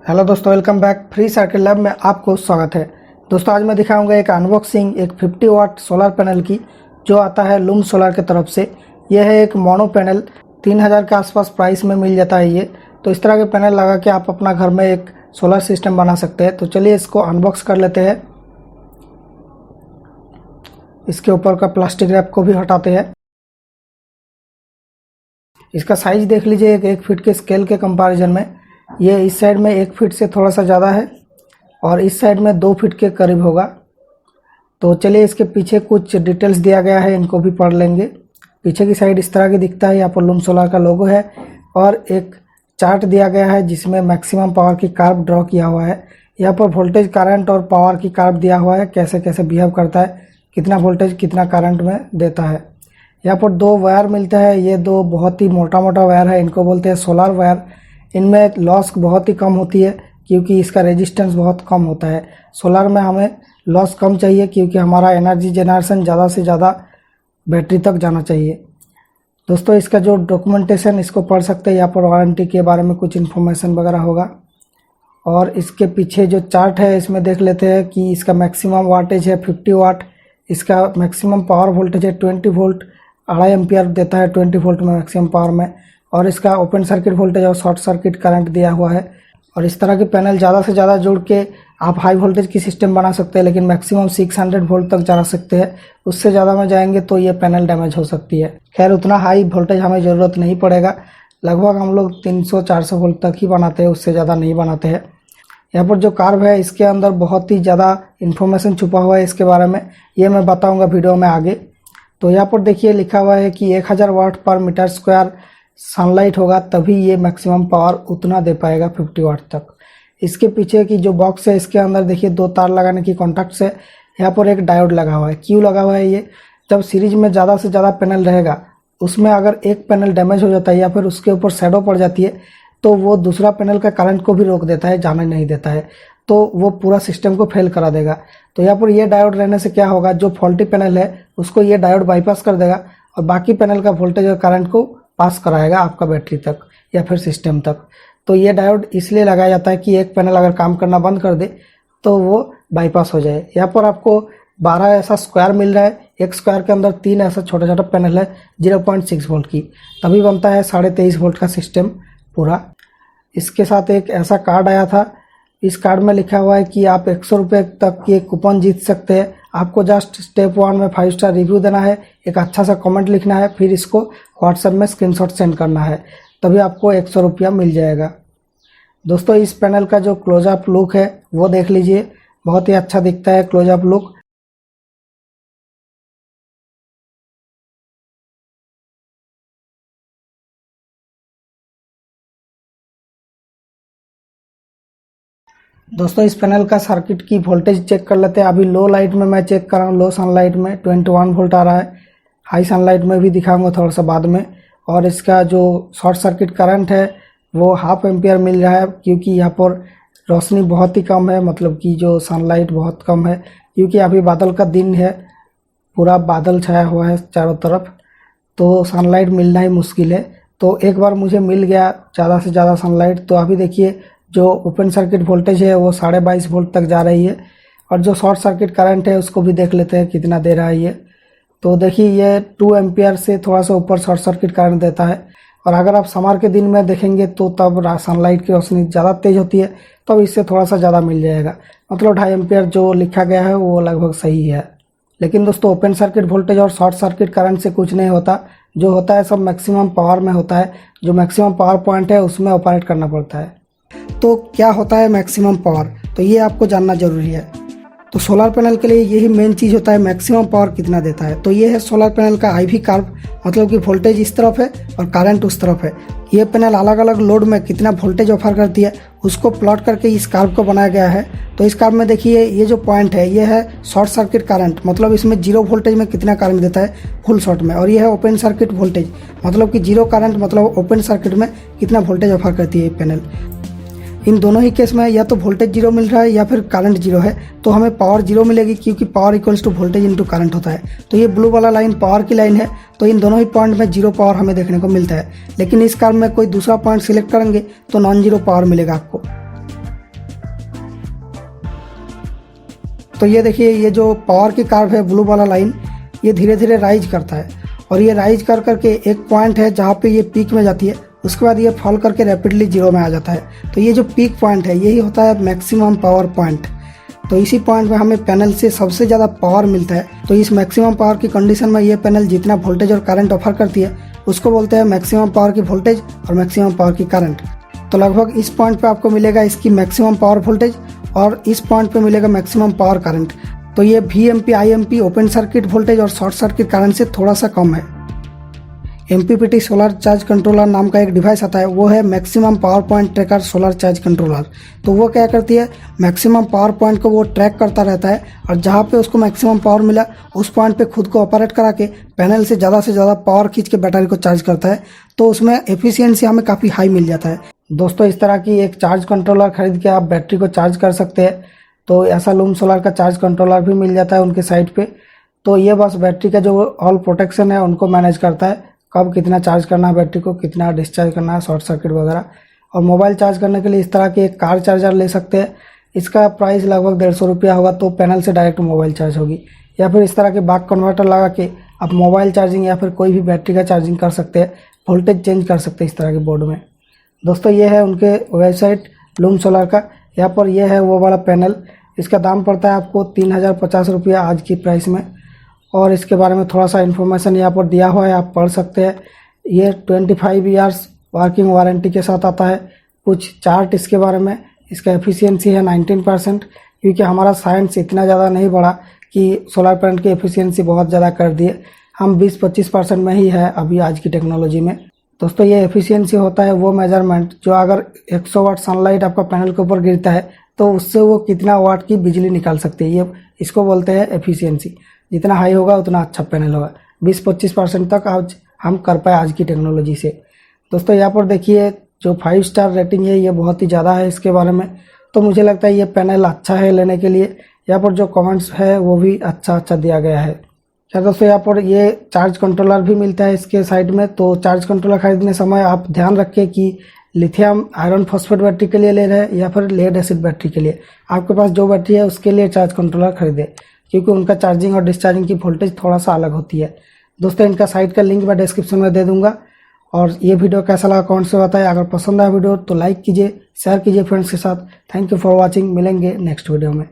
Hello दोस्तों, welcome back. Free circuit lab में आपको स्वागत है। दोस्तों आज मैं दिखाऊंगा एक अनबॉक्सिंग एक 50 वाट सोलर पैनल की, जो आता है लूम सोलर की तरफ से। यह है एक मोनो पैनल, 3000 के आसपास प्राइस में मिल जाता है ये। तो इस तरह के पैनल लगा के आप अपना घर में एक सोलर सिस्टम बना सकते हैं। तो चलिए इसको अनबॉक्स कर लेते हैं। इसके ऊपर का प्लास्टिक रैप को भी हटाते हैं। इसका साइज देख लीजिए, एक 1 फीट के स्केल के कंपैरिजन में ये इस साइड में 1 फीट से थोड़ा सा ज़्यादा है और इस साइड में 2 फीट के करीब होगा। तो चलिए इसके पीछे कुछ डिटेल्स दिया गया है, इनको भी पढ़ लेंगे। पीछे की साइड इस तरह की दिखता है, यहाँ पर लूम सोलर का लोगो है और एक चार्ट दिया गया है जिसमें मैक्सिमम पावर की कर्व ड्रॉ किया हुआ है। यहाँ पर वोल्टेज, करंट और पावर की कर्व दिया हुआ है, कैसे कैसे बिहेव करता है, कितना वोल्टेज कितना करंट में देता है। यहाँ पर 2 वायर मिलता है, ये 2 बहुत ही मोटा मोटा वायर है, इनको बोलते हैं सोलर वायर। इनमें लॉस बहुत ही कम होती है क्योंकि इसका रेजिस्टेंस बहुत कम होता है। सोलर में हमें लॉस कम चाहिए क्योंकि हमारा एनर्जी जनरेशन ज़्यादा से ज़्यादा बैटरी तक जाना चाहिए। दोस्तों इसका जो डॉक्यूमेंटेशन, इसको पढ़ सकते हैं। यहाँ पर वारंटी के बारे में कुछ इन्फॉर्मेशन वगैरह होगा। और इसके पीछे जो चार्ट है इसमें देख लेते हैं कि इसका मैक्सिमम वाटेज है 50 वाट, इसका मैक्सिमम पावर वोल्टेज है 20 वोल्ट, 2.5 एम्पियर देता है 20 वोल्ट में मैक्सिमम पावर में। और इसका ओपन सर्किट वोल्टेज और शॉर्ट सर्किट करंट दिया हुआ है। और इस तरह के पैनल ज़्यादा से ज़्यादा जोड़ के आप हाई वोल्टेज की सिस्टम बना सकते हैं, लेकिन मैक्सिमम 600 वोल्ट तक जा सकते हैं। उससे ज़्यादा में जाएंगे तो ये पैनल डैमेज हो सकती है। खैर उतना हाई वोल्टेज हमें ज़रूरत नहीं पड़ेगा, लगभग हम लोग 300-400 वोल्ट तक ही बनाते हैं, उससे ज़्यादा नहीं बनाते हैं। यहाँ पर जो कर्व है इसके अंदर बहुत ही ज़्यादा इन्फॉर्मेशन छुपा हुआ है इसके बारे में, ये मैं बताऊँगा वीडियो में आगे। तो यहाँ पर देखिए लिखा हुआ है कि 1000 वाट पर मीटर स्क्वायर सनलाइट होगा तभी ये मैक्सिमम पावर उतना दे पाएगा 50 वाट तक। इसके पीछे की जो बॉक्स है इसके अंदर देखिए 2 तार लगाने की कॉन्टैक्ट्स है। यहाँ पर एक डायोड लगा हुआ है। क्यों लगा हुआ है ये? जब सीरीज में ज़्यादा से ज़्यादा पैनल रहेगा, उसमें अगर एक पैनल डैमेज हो जाता है या फिर उसके ऊपर शैडो पड़ जाती है तो वो दूसरा पैनल का करंट को भी रोक देता है, जाने नहीं देता है, तो वो पूरा सिस्टम को फेल करा देगा। तो यहाँ पर ये डायोड रहने से क्या होगा, जो फॉल्टी पैनल है उसको ये डायोड बाईपास कर देगा और बाकी पैनल का वोल्टेज और करंट को पास कराएगा आपका बैटरी तक या फिर सिस्टम तक। तो ये डायोड इसलिए लगाया जाता है कि एक पैनल अगर काम करना बंद कर दे तो वो बाईपास हो जाए। यहाँ पर आपको 12 ऐसा स्क्वायर मिल रहा है, एक स्क्वायर के अंदर 3 ऐसा छोटा छोटा पैनल है 0.6 वोल्ट की, तभी बनता है 23.5 वोल्ट का सिस्टम पूरा। इसके साथ एक ऐसा कार्ड आया था, इस कार्ड में लिखा हुआ है कि आप 100 रुपये तक के कूपन जीत सकते हैं। आपको जस्ट स्टेप 1 में 5 स्टार रिव्यू देना है, एक अच्छा सा कमेंट लिखना है, फिर इसको व्हाट्सएप में स्क्रीनशॉट सेंड करना है, तभी आपको 100 रुपया मिल जाएगा। दोस्तों इस पैनल का जो क्लोजअप लुक है वो देख लीजिए, बहुत ही अच्छा दिखता है क्लोजअप लुक। दोस्तों इस पैनल का सर्किट की वोल्टेज चेक कर लेते हैं। अभी लो लाइट में मैं चेक कर रहा हूँ, लो सनलाइट में 21 वोल्ट आ रहा है, हाई सनलाइट में भी दिखाऊंगा थोड़ा सा बाद में। और इसका जो शॉर्ट सर्किट करंट है वो 1/2 एम्पियर मिल रहा है क्योंकि यहाँ पर रोशनी बहुत ही कम है, मतलब कि जो सनलाइट बहुत कम है क्योंकि अभी बादल का दिन है, पूरा बादल छाया हुआ है चारों तरफ, तो सनलाइट मिलना ही मुश्किल है। तो एक बार मुझे मिल गया ज़्यादा से ज़्यादा सनलाइट। तो अभी देखिए जो ओपन सर्किट वोल्टेज है वो 22.5 वोल्ट तक जा रही है और जो शॉर्ट सर्किट करंट है उसको भी देख लेते हैं कितना दे रहा है ये। तो देखिए ये 2 एम्पियर से थोड़ा सा ऊपर शॉर्ट सर्किट करंट देता है। और अगर आप समर के दिन में देखेंगे तो तब सनलाइट की रोशनी ज़्यादा तेज़ होती है, तब इससे थोड़ा सा ज़्यादा मिल जाएगा, मतलब 2.5 एम्पियर जो लिखा गया है वो लगभग सही है। लेकिन दोस्तों ओपन सर्किट वोल्टेज और शॉर्ट सर्किट करंट से कुछ नहीं होता, जो होता है सब मैक्सिमम पावर में होता है। जो मैक्सिमम पावर पॉइंट है उसमें ऑपरेट करना पड़ता है। तो क्या होता है मैक्सिमम पावर, तो ये आपको जानना जरूरी है। तो सोलर पैनल के लिए यही मेन चीज़ होता है, मैक्सिमम पावर कितना देता है। तो ये है सोलर पैनल का IV कर्व, मतलब कि वोल्टेज इस तरफ है और करंट उस तरफ है। ये पैनल अलग अलग लोड में कितना वोल्टेज ऑफर करती है उसको प्लॉट करके इस कर्व को बनाया गया है। तो इस कर्व में देखिए ये जो पॉइंट है ये है शॉर्ट सर्किट करंट, मतलब इसमें 0 वोल्टेज में कितना करंट देता है फुल शॉर्ट में। और ये है ओपन सर्किट वोल्टेज, मतलब कि 0 करंट, मतलब ओपन सर्किट में कितना वोल्टेज ऑफर करती है ये पैनल। इन दोनों ही केस में या तो वोल्टेज 0 मिल रहा है या फिर करंट 0 है, तो हमें पावर 0 मिलेगी क्योंकि power equals to voltage into current होता है। तो ये ब्लू वाला लाइन पावर की लाइन है, तो इन दोनों ही पॉइंट में 0 पावर हमें देखने को मिलता है। लेकिन इस कार में कोई दूसरा पॉइंट सिलेक्ट करेंगे तो नॉन 0 पावर मिलेगा आपको। दोस्तों ये देखिए, ये जो पावर की कर्व है ब्लू वाला लाइन, ये धीरे धीरे राइज करता है और ये राइज कर करके एक पॉइंट है जहाँ पे ये पीक में जाती है, उसके बाद ये फॉल करके रैपिडली जीरो में आ जाता है। तो ये जो पीक पॉइंट है यही होता है मैक्सिमम पावर पॉइंट। तो इसी पॉइंट में हमें पैनल से सबसे ज़्यादा पावर मिलता है। तो इस मैक्सिमम पावर की कंडीशन में ये पैनल जितना वोल्टेज और करंट ऑफर करती है उसको बोलते हैं मैक्सिमम पावर की वोल्टेज और मैक्सिमम पावर की करंट। तो लगभग इस पॉइंट पे आपको मिलेगा इसकी मैक्सिमम पावर वोल्टेज और इस पॉइंट पे मिलेगा मैक्सिमम पावर करंट। तो ये VMP IMP open circuit voltage और शॉर्ट सर्किट करंट से थोड़ा सा कम है। MPPT सोलर चार्ज कंट्रोलर नाम का एक डिवाइस आता है, वो है maximum power point tracker solar charge controller. तो वो क्या करती है, मैक्सिमम पावर पॉइंट को वो ट्रैक करता रहता है और जहाँ पे उसको मैक्सिमम पावर मिला उस पॉइंट पे खुद को ऑपरेट करा के पैनल से ज़्यादा पावर खींच के बैटरी को चार्ज करता है। तो उसमें एफिशिएंसी हमें काफ़ी हाई मिल जाता है। दोस्तों इस तरह की एक चार्ज कंट्रोलर खरीद के आप बैटरी को चार्ज कर सकते हैं। तो ऐसा लूम सोलर का चार्ज कंट्रोलर भी मिल जाता है उनके साइट पे। तो ये बस बैटरी का जो ऑल प्रोटेक्शन है उनको मैनेज करता है, कब कितना चार्ज करना है बैटरी को, कितना डिस्चार्ज करना है, शॉर्ट सर्किट वगैरह। और मोबाइल चार्ज करने के लिए इस तरह की एक कार चार्जर ले सकते हैं। इसका प्राइस लगभग 150 रुपया होगा। तो पैनल से डायरेक्ट मोबाइल चार्ज होगी। या फिर इस तरह के बक कन्वर्टर लगा के आप मोबाइल चार्जिंग या फिर कोई भी बैटरी का चार्जिंग कर सकते हैं, वोल्टेज चेंज कर सकते हैं इस तरह के बोर्ड में। दोस्तों ये है उनके वेबसाइट लूम सोलर का। यहाँ पर ये है वो वाला पैनल, इसका दाम पड़ता है आपको 3050 रुपया आज की प्राइस में। और इसके बारे में थोड़ा सा इन्फॉर्मेशन यहाँ पर दिया हुआ है, आप पढ़ सकते हैं। ये 25 ईयर्स वर्किंग वारंटी के साथ आता है। कुछ चार्ट इसके बारे में, इसका एफिशिएंसी है 19%, क्योंकि हमारा साइंस इतना ज़्यादा नहीं बढ़ा कि सोलर पैनल की एफिशिएंसी बहुत ज़्यादा कर दिए। हम 20-25% में ही है अभी आज की टेक्नोलॉजी में। दोस्तों ये एफिशिएंसी होता है वो मेजरमेंट जो अगर 100 वाट सनलाइट आपका पैनल के ऊपर गिरता है तो उससे वो कितना वाट की बिजली निकाल सकती है, ये इसको बोलते हैं एफिशिएंसी। जितना हाई होगा उतना अच्छा पैनल होगा। 20-25% तक आज हम कर पाए आज की टेक्नोलॉजी से। दोस्तों यहाँ पर देखिए जो 5 स्टार रेटिंग है ये बहुत ही ज़्यादा है इसके बारे में। तो मुझे लगता है ये पैनल अच्छा है लेने के लिए। यहाँ पर जो कमेंट्स है वो भी अच्छा दिया गया है। क्या दोस्तों यहाँ पर ये चार्ज कंट्रोलर भी मिलता है इसके साइड में। तो चार्ज कंट्रोलर खरीदने समय आप ध्यान रखें कि लिथियम आयरन फॉस्फेट बैटरी के लिए ले रहे हैं या फिर लेड एसिड बैटरी के लिए। आपके पास जो बैटरी है उसके लिए चार्ज कंट्रोलर खरीदें, क्योंकि उनका चार्जिंग और डिस्चार्जिंग की वोल्टेज थोड़ा सा अलग होती है। दोस्तों इनका साइट का लिंक मैं डिस्क्रिप्शन में दे दूंगा। और ये वीडियो कैसा लगा कमेंट से बताएं। अगर पसंद आया वीडियो तो लाइक कीजिए, शेयर कीजिए फ्रेंड्स के साथ। Thank you for watching. मिलेंगे नेक्स्ट वीडियो में।